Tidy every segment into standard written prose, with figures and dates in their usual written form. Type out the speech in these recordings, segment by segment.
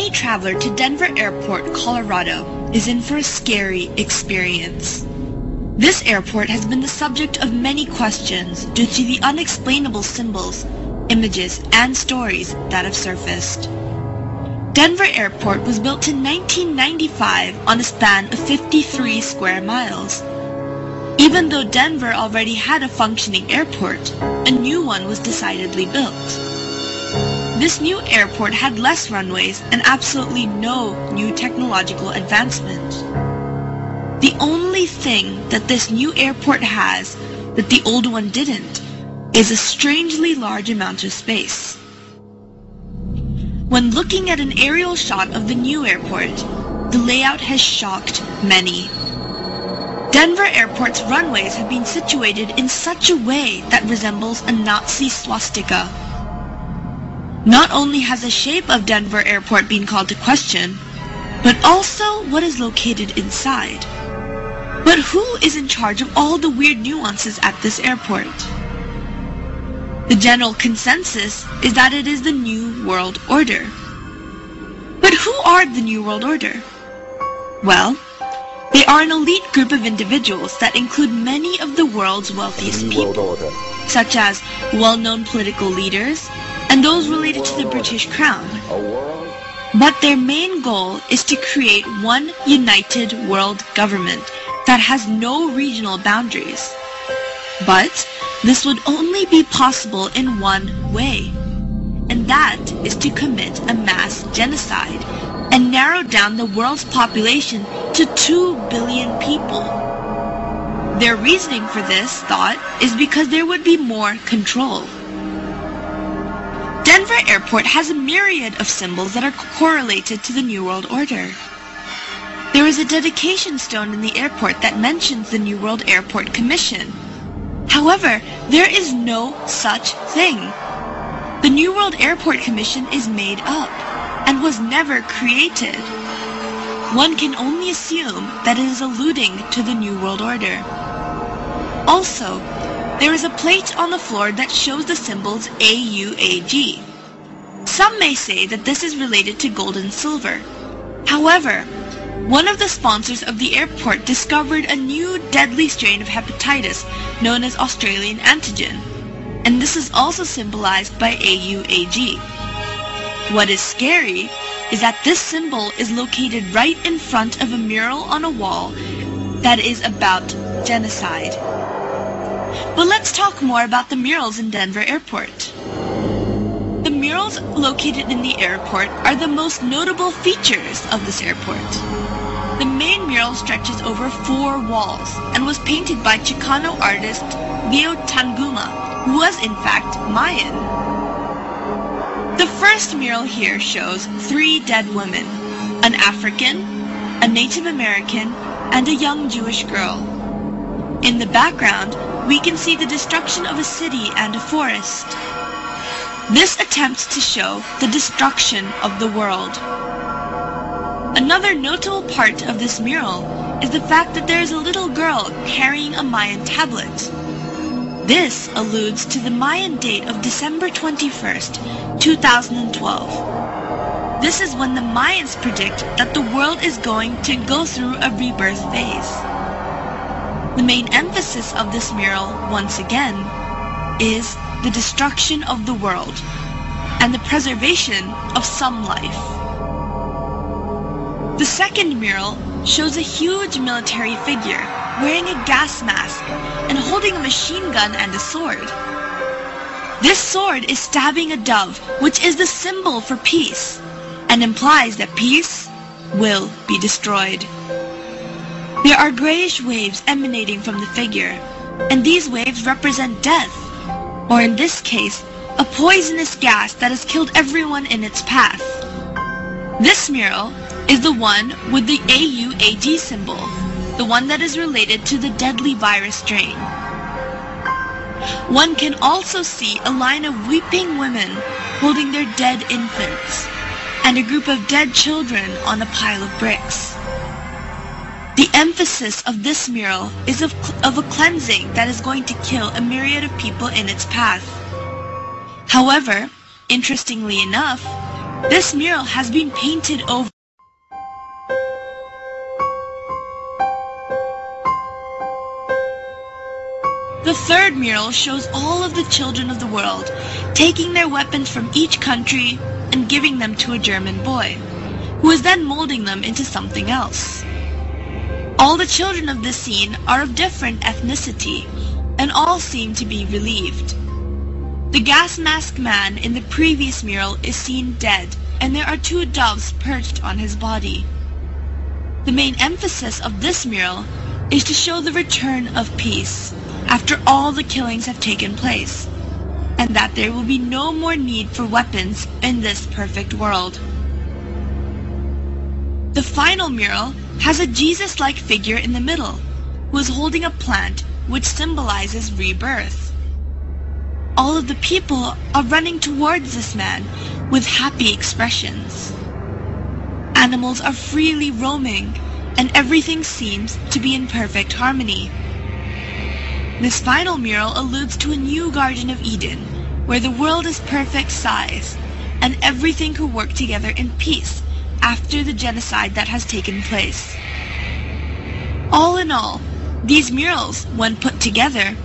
Any traveler to Denver Airport, Colorado, is in for a scary experience. This airport has been the subject of many questions due to the unexplainable symbols, images, and stories that have surfaced. Denver Airport was built in 1995 on a span of 53 square miles. Even though Denver already had a functioning airport, a new one was decidedly built. This new airport had less runways and absolutely no new technological advancement. The only thing that this new airport has that the old one didn't is a strangely large amount of space. When looking at an aerial shot of the new airport, the layout has shocked many. Denver Airport's runways have been situated in such a way that resembles a Nazi swastika. Not only has the shape of Denver Airport been called to question, but also what is located inside. But who is in charge of all the weird nuances at this airport? The general consensus is that it is the New World Order. But who are the New World Order? Well, they are an elite group of individuals that include many of the world's wealthiest people, such as well-known political leaders and those related to the British Crown. But their main goal is to create one united world government that has no regional boundaries. But this would only be possible in one way, and that is to commit a mass genocide and narrow down the world's population to 2 billion people. Their reasoning for this thought is because there would be more control. Denver Airport has a myriad of symbols that are correlated to the New World Order. There is a dedication stone in the airport that mentions the New World Airport Commission. However, there is no such thing. The New World Airport Commission is made up and was never created. One can only assume that it is alluding to the New World Order. Also, there is a plate on the floor that shows the symbols AUAG. Some may say that this is related to gold and silver. However, one of the sponsors of the airport discovered a new deadly strain of hepatitis known as Australian antigen, and this is also symbolized by AUAG. What is scary is that this symbol is located right in front of a mural on a wall that is about genocide. But let's talk more about the murals in Denver Airport. The murals located in the airport are the most notable features of this airport. The main mural stretches over 4 walls and was painted by Chicano artist Leo Tanguma, who was in fact Mayan. The first mural here shows 3 dead women, an African, a Native American, and a young Jewish girl. In the background, we can see the destruction of a city and a forest. This attempts to show the destruction of the world. Another notable part of this mural is the fact that there is a little girl carrying a Mayan tablet. This alludes to the Mayan date of December 21st, 2012. This is when the Mayans predict that the world is going to go through a rebirth phase. The main emphasis of this mural, once again, is the destruction of the world and the preservation of some life. The second mural shows a huge military figure wearing a gas mask and holding a machine gun and a sword. This sword is stabbing a dove, which is the symbol for peace, and implies that peace will be destroyed. There are grayish waves emanating from the figure, and these waves represent death, or in this case, a poisonous gas that has killed everyone in its path. This mural is the one with the AUAG symbol, the one that is related to the deadly virus strain. One can also see a line of weeping women holding their dead infants, and a group of dead children on a pile of bricks. The emphasis of this mural is of a cleansing that is going to kill a myriad of people in its path. However, interestingly enough, This mural has been painted over. The third mural shows all of the children of the world taking their weapons from each country and giving them to a German boy, who is then molding them into something else. All the children of this scene are of different ethnicity, and all seem to be relieved. The gas mask man in the previous mural is seen dead, and there are 2 doves perched on his body. The main emphasis of this mural is to show the return of peace after all the killings have taken place, and that there will be no more need for weapons in this perfect world. The final mural has a Jesus-like figure in the middle, who is holding a plant which symbolizes rebirth. All of the people are running towards this man with happy expressions. Animals are freely roaming, and everything seems to be in perfect harmony. This final mural alludes to a new Garden of Eden, where the world is perfect size, and everything could work together in peace after the genocide that has taken place. All in all, these murals, when put together,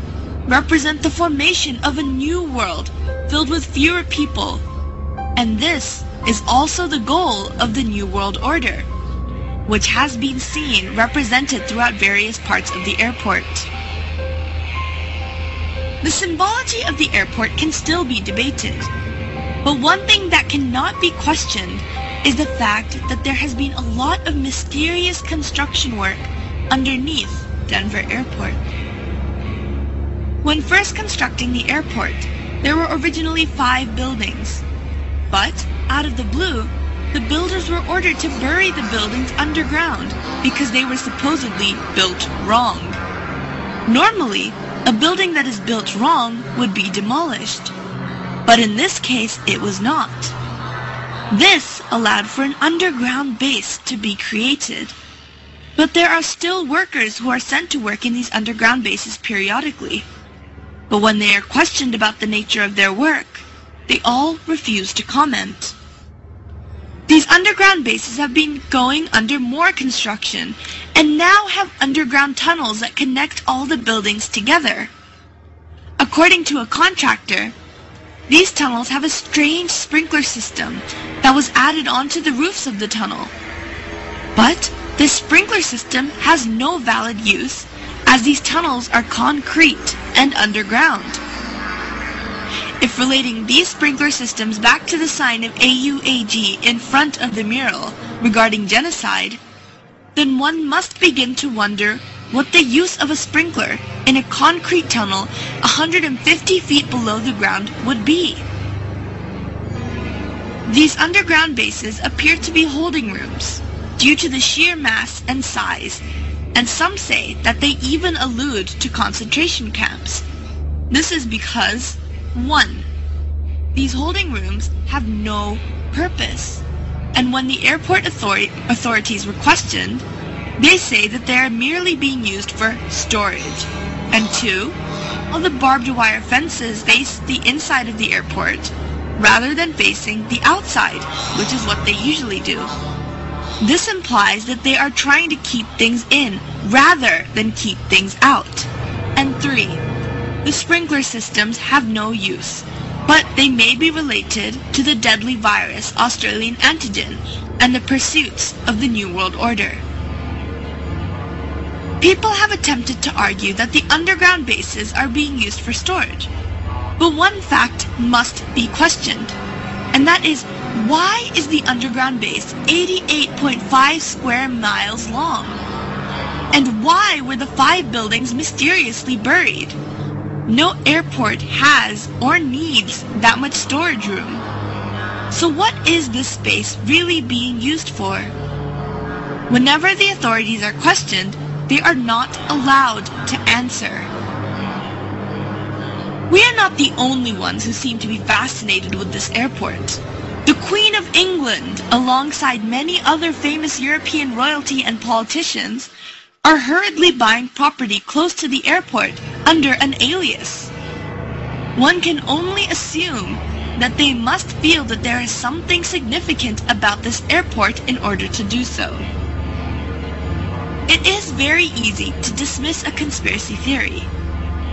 represent the formation of a new world filled with fewer people, and this is also the goal of the New World Order, which has been seen represented throughout various parts of the airport. The symbology of the airport can still be debated, but one thing that cannot be questioned is the fact that there has been a lot of mysterious construction work underneath Denver Airport. When first constructing the airport, there were originally 5 buildings, but out of the blue, the builders were ordered to bury the buildings underground because they were supposedly built wrong. Normally, a building that is built wrong would be demolished, but in this case it was not. This allowed for an underground base to be created, but there are still workers who are sent to work in these underground bases periodically. But when they are questioned about the nature of their work, they all refuse to comment. These underground bases have been going under more construction and now have underground tunnels that connect all the buildings together. According to a contractor, these tunnels have a strange sprinkler system that was added onto the roofs of the tunnel. But this sprinkler system has no valid use, as these tunnels are concrete and underground. If relating these sprinkler systems back to the sign of AUAG in front of the mural regarding genocide, then one must begin to wonder what the use of a sprinkler in a concrete tunnel 150 feet below the ground would be. These underground bases appear to be holding rooms due to the sheer mass and size, and some say that they even allude to concentration camps. This is because 1. These holding rooms have no purpose, and when the airport authorities were questioned, they say that they are merely being used for storage. And 2, all the barbed wire fences face the inside of the airport rather than facing the outside, which is what they usually do. This implies that they are trying to keep things in rather than keep things out. And 3, the sprinkler systems have no use, but they may be related to the deadly virus Australian antigen and the pursuits of the New World Order. People have attempted to argue that the underground bases are being used for storage, but one fact must be questioned, and that is, why is the underground base 88.5 square miles long? And why were the 5 buildings mysteriously buried? No airport has or needs that much storage room. So what is this space really being used for? Whenever the authorities are questioned, they are not allowed to answer. We are not the only ones who seem to be fascinated with this airport. The Queen of England, alongside many other famous European royalty and politicians, are hurriedly buying property close to the airport under an alias. One can only assume that they must feel that there is something significant about this airport in order to do so. It is very easy to dismiss a conspiracy theory,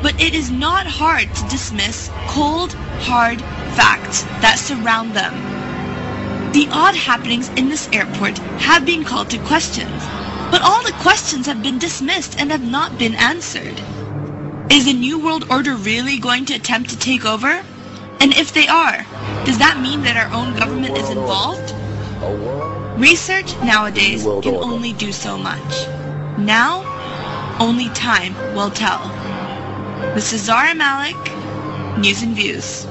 but it is not hard to dismiss cold, hard facts that surround them. The odd happenings in this airport have been called to questions, but all the questions have been dismissed and have not been answered. Is the New World Order really going to attempt to take over? And if they are, does that mean that our own government is involved? Research nowadays can only do so much. Now, only time will tell. This is Zara Malik, News and Views.